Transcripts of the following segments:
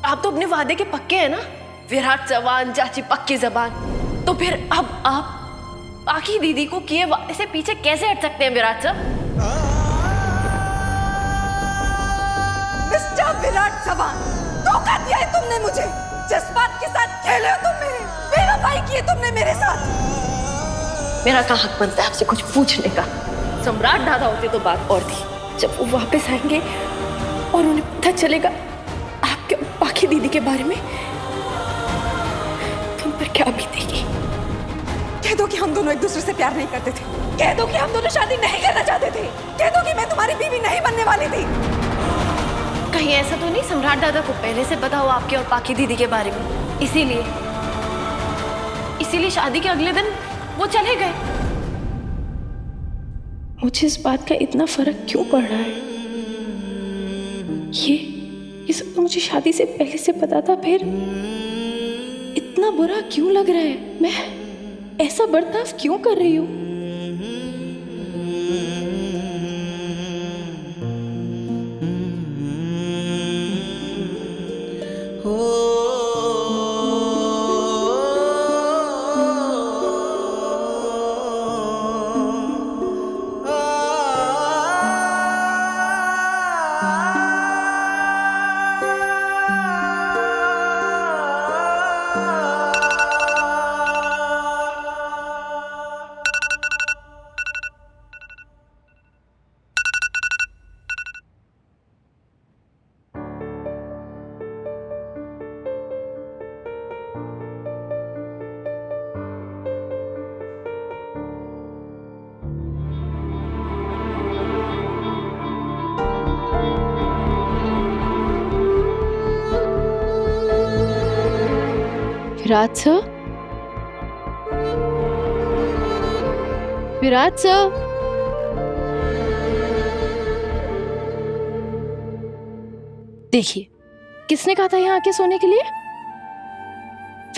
आप तो अपने वादे के पक्के हैं ना, विराट जवान चाची पक्की जबान। तो फिर अब आप पाकी दीदी को किए वादे से पीछे कैसे हट सकते हैं विराट सर? मिस्टर विराट जवान, धोखा दिया है तुमने मुझे। जज्बात के साथ खेले हो तुम मेरे, बेवफाई की है तुमने मेरे साथ। मेरा कहाँ हक बनता है आपसे कुछ पूछने का? सम्राट दादा होते तो बात और थी। जब वो वापस आएंगे और उन्हें पता चलेगा आपके पाकी दीदी के बारे में, तुम पर क्या बीतेगी? कह दो कि हम दोनों एक दूसरे से प्यार नहीं करते थे। कह दो कि हम दोनों शादी नहीं करना चाहते थे। कह दो कि मैं तुम्हारी बीवी नहीं बनने वाली थी। कहीं ऐसा तो नहीं सम्राट दादा को पहले से पता हो आपके और पाकी दीदी के बारे में, इसीलिए शादी के अगले दिन वो चले गए? मुझे इस बात का इतना फर्क क्यों पड़ रहा है? ये सब तो मुझे शादी से पहले से पता था, फिर इतना बुरा क्यों लग रहा है? मैं ऐसा बर्ताव क्यों कर रही हूँ? विराट सर, विराट सर, देखिए किसने कहा था यहाँ आके सोने के लिए?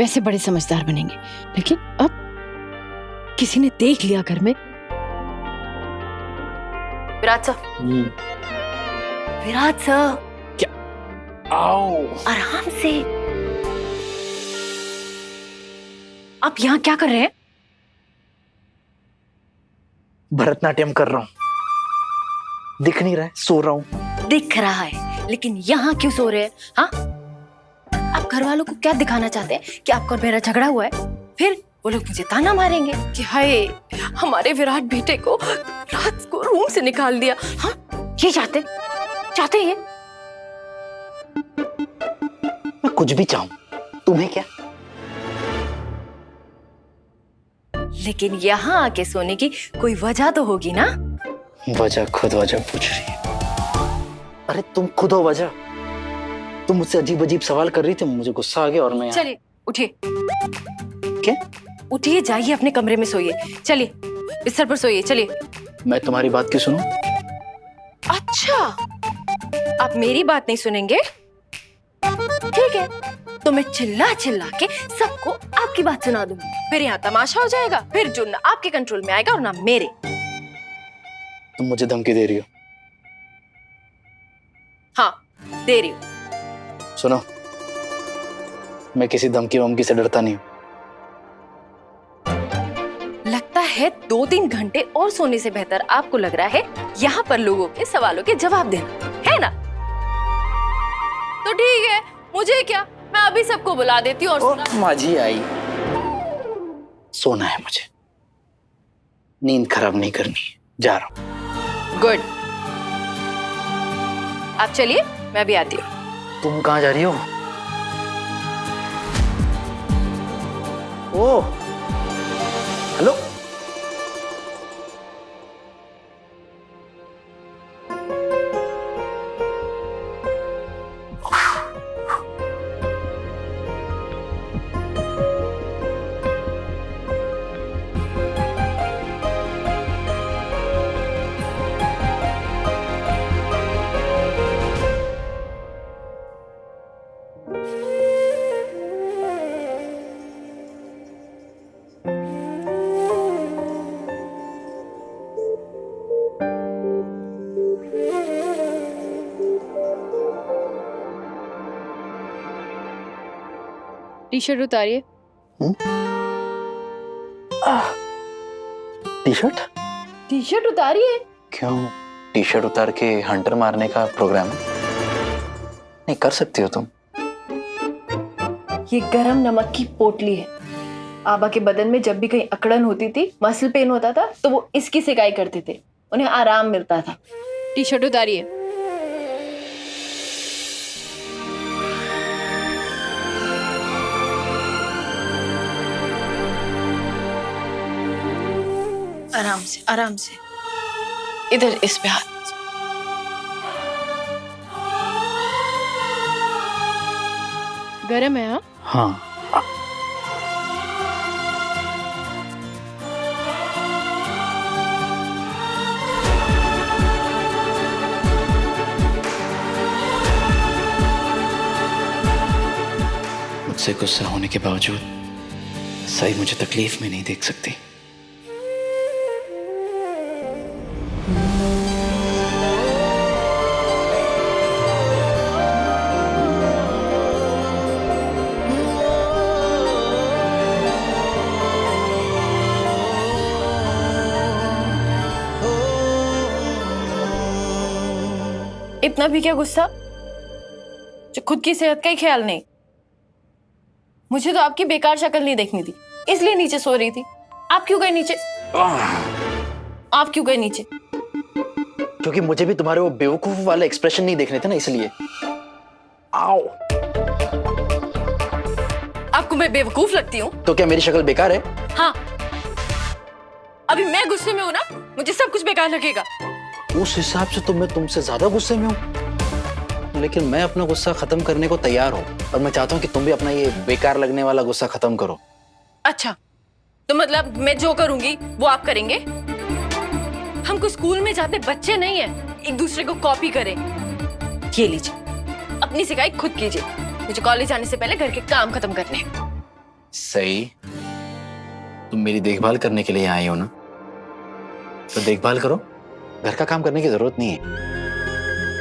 वैसे बड़े समझदार बनेंगे, लेकिन अब किसी ने देख लिया घर में। विराट सर, विराट सर, क्या? आओ, आराम से। आप यहाँ क्या कर रहे हैं? भरतनाट्यम कर रहा हूँ। दिख नहीं रहा है? सो रहा हूँ। दिख रहा है, लेकिन यहाँ क्यों सो रहे हैं? हाँ, आप घर वालों को क्या दिखाना चाहते हैं कि आपका और मेरा झगड़ा हुआ है? फिर वो लोग मुझे ताना मारेंगे कि हाय, हमारे विराट बेटे को रात को रूम से निकाल दिया। हाँ, ये चाहते ये? मैं कुछ भी चाहूं, तुम्हें क्या? लेकिन यहाँ आके सोने की कोई वजह तो होगी ना? खुद वजह पूछ रही है। अरे तुम खुद हो वजह। तुम मुझसे अजीब अजीब सवाल कर रही थी, मुझे गुस्सा आ गया और मैं चलिए उठिए। क्या? उठिए, जाइए अपने कमरे में सोइए। चलिए बिस्तर पर सोइए, चलिए। मैं तुम्हारी बात क्यों सुनूं? अच्छा, आप मेरी बात नहीं सुनेंगे? ठीक है, तो मैं चिल्ला चिल्ला के सबको आपकी बात सुना दूंगी। फिर यहाँ तमाशा हो जाएगा, फिर जो ना आपके कंट्रोल में आएगा और ना मेरे। तुम मुझे धमकी दे रही हो? हाँ, दे रही हूँ। सुनो, मैं किसी धमकी वमकी से डरता नहीं हूँ। लगता है 2-3 घंटे और सोने से बेहतर आपको लग रहा है यहाँ पर लोगों के सवालों के जवाब देना, है ना? तो ठीक है, मुझे क्या, मैं अभी सबको बुला देती हूँ और माझी आई। सोना है मुझे, नींद खराब नहीं करनी। जा रहा हूँ। गुड, आप चलिए, मैं भी आती हूँ। तुम कहाँ जा रही हो? Oh, hello. टी शर्ट उतारिए। T shirt? टी शर्ट उतारिए। क्यों? टी शर्ट उतार के हंटर मारने का प्रोग्राम है? नहीं कर सकती हो तुम। ये गरम नमक की पोटली है। आबा के बदन में जब भी कहीं अकड़न होती थी, मसल पेन होता था, तो वो इसकी सिकाई करते थे, उन्हें आराम मिलता था। टी शर्ट उतारिए। आराम से, आराम से। इधर इस पे हाथ। गरम है? हाँ। हाँ। मुझसे गुस्सा होने के बावजूद सही मुझे तकलीफ में नहीं देख सकती। इतना भी क्या गुस्सा जो खुद की सेहत का ही ख्याल नहीं। मुझे तो आपकी बेकार शक्ल नहीं देखनी थी, इसलिए नीचे सो रही थी। आप क्यों गए नीचे? आप क्यों गए नीचे? क्योंकि मुझे भी तुम्हारे वो बेवकूफ वाले एक्सप्रेशन नहीं देखने थे ना, इसलिए। आओ। आपको मैं बेवकूफ लगती हूँ? तो क्या मेरी शक्ल बेकार है? हाँ। अभी मैं गुस्से में हूँ ना, मुझे सब कुछ बेकार लगेगा। उस हिसाब से तो मैं तुमसे ज्यादा गुस्से में हूँ, लेकिन मैं अपना गुस्सा खत्म करने को तैयार हूँ और मैं चाहता हूँ कि तुम भी अपना ये बेकार लगने वाला गुस्सा खत्म करो। अच्छा, तो मतलब मैं जो करूंगी वो आप करेंगे? हम को स्कूल में जाते बच्चे नहीं है, एक दूसरे को कॉपी करें। ये लीजिए, अपनी सिकाई खुद कीजिए। मुझे कॉलेज जाने से पहले घर के काम खत्म करने हैं। सही, तुम मेरी देखभाल करने के लिए आई हो ना, तो देखभाल करो, घर का काम करने की जरूरत नहीं है।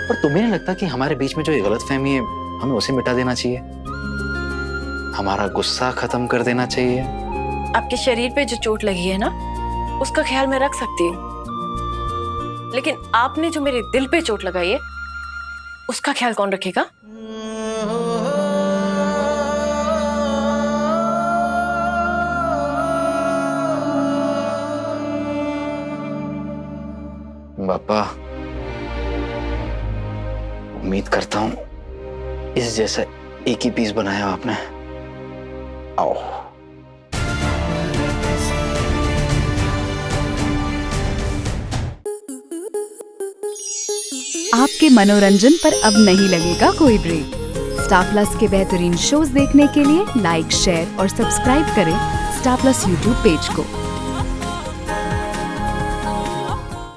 पर तुम्हें नहीं लगता कि हमारे बीच में जो ये गलतफहमी है, हमें उसे मिटा देना चाहिए? हमारा गुस्सा खत्म कर देना चाहिए। आपके शरीर पे जो चोट लगी है ना, उसका ख्याल मैं रख सकती हूँ, लेकिन आपने जो मेरे दिल पे चोट लगाई है, उसका ख्याल कौन रखेगा? पापा, उम्मीद करता हूं इस जैसा एक ही पीस बनाया आपने। आओ। आपके मनोरंजन पर अब नहीं लगेगा कोई ब्रेक। स्टार प्लस के बेहतरीन शोज देखने के लिए लाइक, शेयर और सब्सक्राइब करें स्टार प्लस यूट्यूब पेज को।